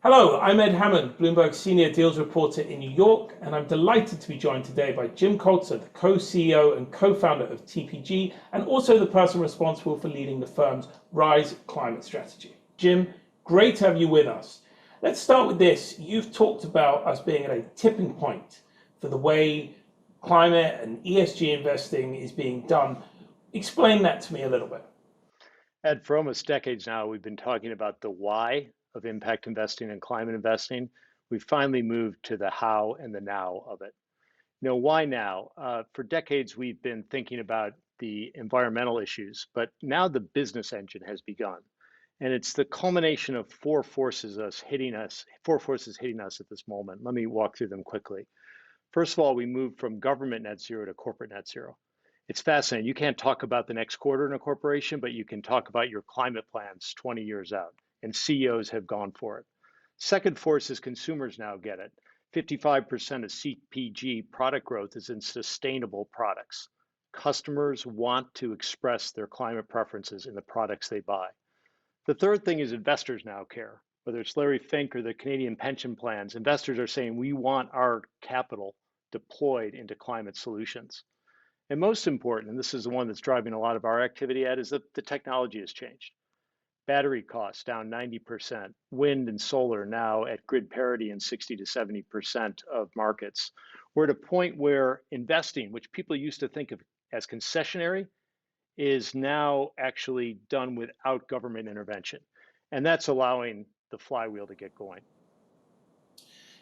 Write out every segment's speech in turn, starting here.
Hello, I'm Ed Hammond, Bloomberg Senior Deals Reporter in New York, and I'm delighted to be joined today by Jim Coulter, the co-CEO and co-founder of TPG, and also the person responsible for leading the firm's Rise climate strategy. Jim, great to have you with us. Let's start with this. You've talked about us being at a tipping point for the way climate and ESG investing is being done. Explain that to me a little bit. Ed, for almost decades now, we've been talking about the why of impact investing and climate investing. We've finally moved to the how and the now of it. Why now? For decades, we've been thinking about the environmental issues, but now the business engine has begun. And it's the culmination of four forces hitting us at this moment. Let me walk through them quickly. First of all, we moved from government net zero to corporate net zero. It's fascinating. You can't talk about the next quarter in a corporation, but you can talk about your climate plans 20 years out, and CEOs have gone for it. Second force is consumers now get it. 55% of CPG product growth is in sustainable products. Customers want to express their climate preferences in the products they buy. The third thing is investors now care. Whether it's Larry Fink or the Canadian pension plans, investors are saying we want our capital deployed into climate solutions. And most important, and this is the one that's driving a lot of our activity at, is that the technology has changed. Battery costs down 90%, wind and solar now at grid parity in 60 to 70% of markets. We're at a point where investing, which people used to think of as concessionary, is now actually done without government intervention. And that's allowing the flywheel to get going.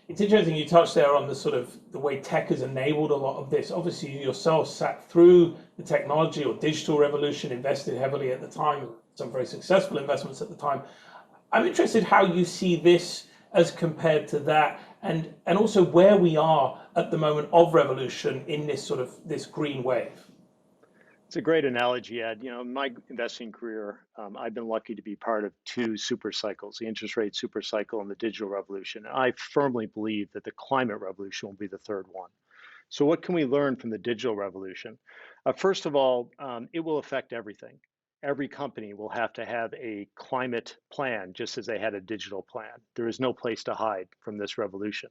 It's interesting you touched there on the sort of the way tech has enabled a lot of this. Obviously, you yourself sat through the technology or digital revolution, invested heavily at the time, some very successful investments at the time. I'm interested how you see this as compared to that, and also where we are at the moment of revolution in this sort of this green wave. It's a great analogy, Ed. In my investing career, I've been lucky to be part of two super cycles, the interest rate super cycle and the digital revolution. I firmly believe that the climate revolution will be the third one. So what can we learn from the digital revolution? First of all, it will affect everything. Every company will have to have a climate plan, just as they had a digital plan. There is no place to hide from this revolution.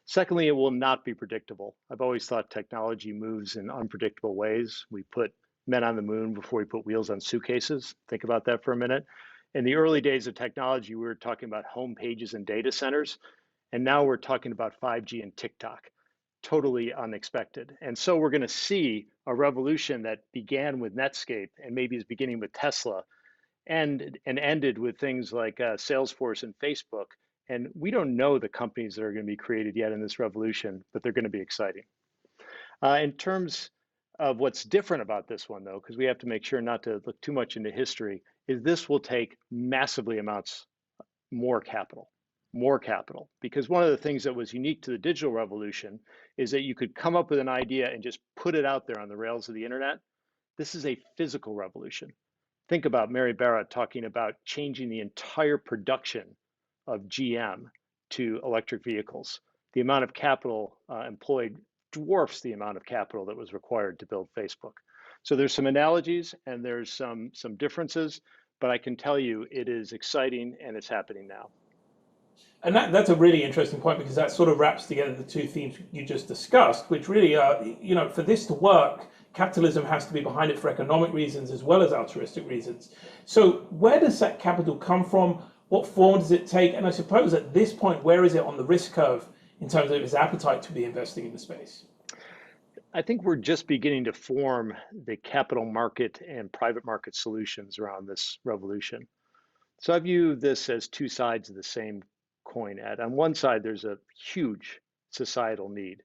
Secondly, it will not be predictable. I've always thought technology moves in unpredictable ways. We put men on the moon before we put wheels on suitcases. Think about that for a minute. In the early days of technology, we were talking about home pages and data centers, and now we're talking about 5G and TikTok. Totally unexpected. And so we're going to see a revolution that began with Netscape and maybe is beginning with Tesla and ended with things like Salesforce and Facebook. And we don't know the companies that are going to be created yet in this revolution, but they're going to be exciting. In terms of what's different about this one, though, because we have to make sure not to look too much into history, is this will take massively amounts more capital, more capital. Because one of the things that was unique to the digital revolution is that you could come up with an idea and just put it out there on the rails of the internet. This is a physical revolution. Think about Mary Barra talking about changing the entire production of GM to electric vehicles. The amount of capital employed dwarfs the amount of capital that was required to build Facebook. So there's some analogies and there's some differences, but I can tell you it is exciting and it's happening now. And that's a really interesting point because that sort of wraps together the two themes you just discussed, which really are, for this to work, capitalism has to be behind it for economic reasons as well as altruistic reasons. So where does that capital come from? What form does it take? And I suppose at this point, where is it on the risk curve in terms of its appetite to be investing in the space? I think we're just beginning to form the capital market and private market solutions around this revolution. So I view this as two sides of the same coin, Ed. On one side, there's a huge societal need.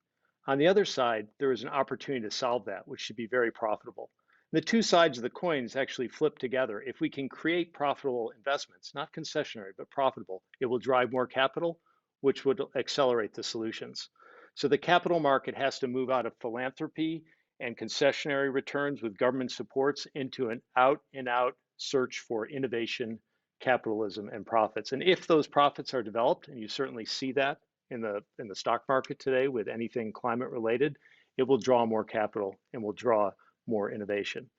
On the other side, there is an opportunity to solve that, which should be very profitable. The two sides of the coins actually flip together. If we can create profitable investments, not concessionary, but profitable, it will drive more capital, which would accelerate the solutions. So the capital market has to move out of philanthropy and concessionary returns with government supports into an out and out search for innovation, capitalism, and profits. And if those profits are developed, and you certainly see that in the stock market today with anything climate related, it will draw more capital and will draw more innovation.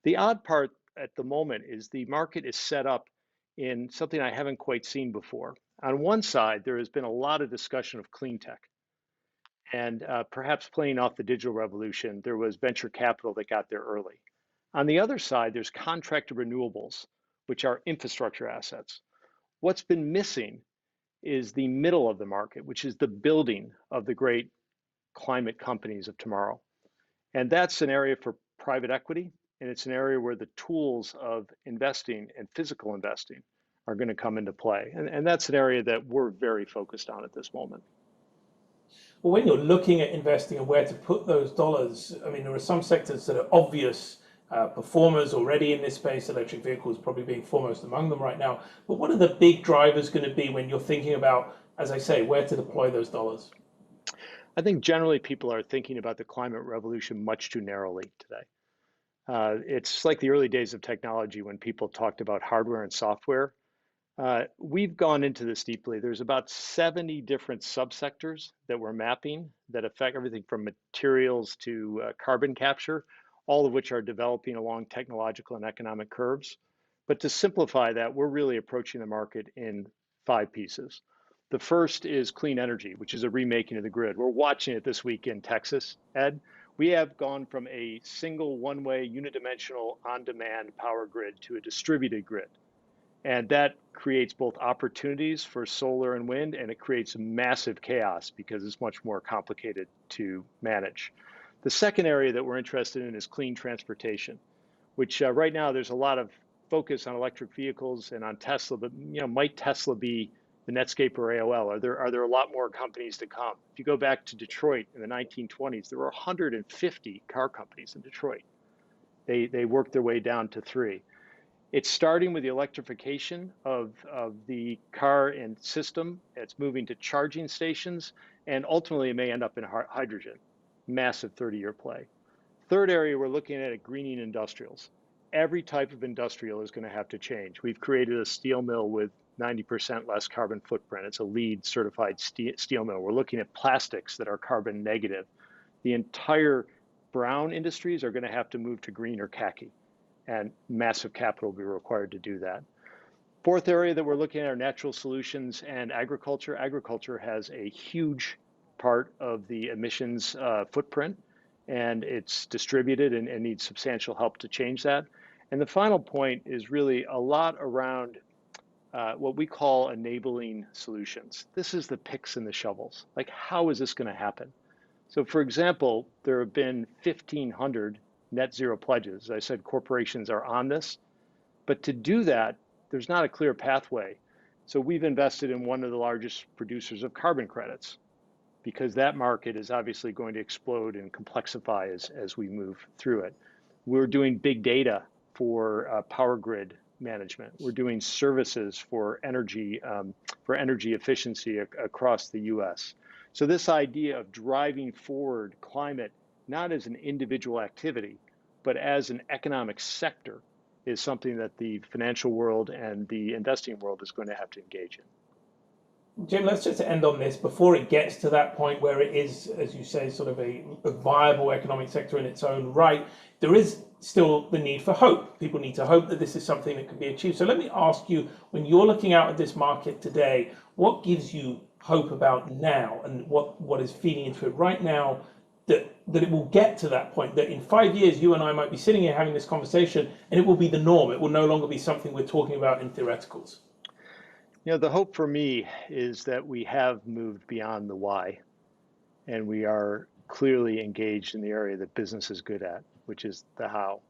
The odd part at the moment is the market is set up in something I haven't quite seen before. On one side, there has been a lot of discussion of clean tech. And perhaps playing off the digital revolution, there was venture capital that got there early. On the other side, there's contracted renewables, which are infrastructure assets. What's been missing is the middle of the market, which is the building of the great climate companies of tomorrow. And that's an area for private equity, and it's an area where the tools of investing and physical investing are going to come into play. And that's an area that we're very focused on at this moment. Well, when you're looking at investing and where to put those dollars, I mean, there are some sectors that are obvious performers already in this space. Electric vehicles probably being foremost among them right now. But what are the big drivers going to be when you're thinking about, as I say, where to deploy those dollars? I think generally people are thinking about the climate revolution much too narrowly today. It's like the early days of technology when people talked about hardware and software. We've gone into this deeply. There's about 70 different subsectors that we're mapping that affect everything from materials to carbon capture, all of which are developing along technological and economic curves. But to simplify that, we're really approaching the market in 5 pieces. The first is clean energy, which is a remaking of the grid. We're watching it this week in Texas, Ed. We have gone from a single one-way unidimensional on-demand power grid to a distributed grid. And that creates both opportunities for solar and wind, and it creates massive chaos because it's much more complicated to manage. The second area that we're interested in is clean transportation, which right now there's a lot of focus on electric vehicles and on Tesla, but might Tesla be the Netscape or AOL? Are there a lot more companies to come? If you go back to Detroit in the 1920s, there were 150 car companies in Detroit. They worked their way down to 3. It's starting with the electrification of the car and system. It's moving to charging stations, and ultimately it may end up in hydrogen. Massive 30-year play. Third area we're looking at greening industrials. Every type of industrial is going to have to change. We've created a steel mill with 90% less carbon footprint. It's a LEED certified steel mill. We're looking at plastics that are carbon negative. The entire brown industries are going to have to move to green or khaki, and massive capital will be required to do that. Fourth area that we're looking at are natural solutions and agriculture. Agriculture has a huge part of the emissions footprint, and it's distributed and needs substantial help to change that. And the final point is really a lot around what we call enabling solutions. This is the picks and the shovels. Like, how is this going to happen? So, for example, there have been 1,500 net zero pledges. As I said, corporations are on this. But to do that, there's not a clear pathway. So we've invested in one of the largest producers of carbon credits, because that market is obviously going to explode and complexify as we move through it. We're doing big data for power grid management. We're doing services for energy efficiency across the US. So this idea of driving forward climate, not as an individual activity, but as an economic sector, is something that the financial world and the investing world is going to have to engage in. Jim, let's just end on this before it gets to that point where it is, as you say, sort of a viable economic sector in its own right. There is still the need for hope. People need to hope that this is something that can be achieved. So let me ask you, when you're looking out at this market today, what gives you hope about now, and what is feeding into it right now that it will get to that point, that in 5 years you and I might be sitting here having this conversation and it will be the norm? It will no longer be something we're talking about in theoreticals. The hope for me is that we have moved beyond the why, and we are clearly engaged in the area that business is good at, which is the how.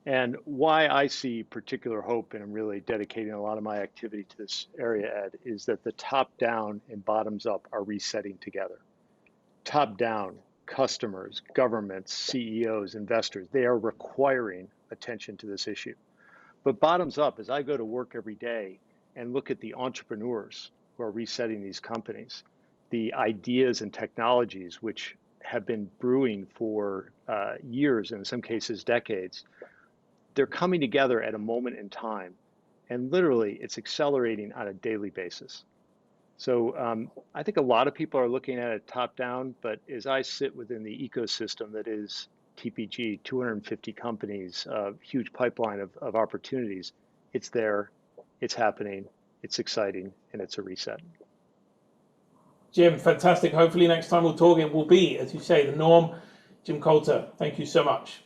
And why I see particular hope, and I'm really dedicating a lot of my activity to this area, Ed, is that the top down and bottoms up are resetting together. Top down, customers, governments, CEOs, investors, they are requiring attention to this issue. But bottoms up, as I go to work every day and look at the entrepreneurs who are resetting these companies, the ideas and technologies which have been brewing for years, and in some cases decades, they're coming together at a moment in time. And literally, it's accelerating on a daily basis. So I think a lot of people are looking at it top down, but as I sit within the ecosystem that is TPG, 250 companies, a huge pipeline of opportunities, it's there, it's happening, it's exciting, and it's a reset. Jim, fantastic. Hopefully next time we'll talk, it will be, as you say, the norm. Jim Coulter, thank you so much.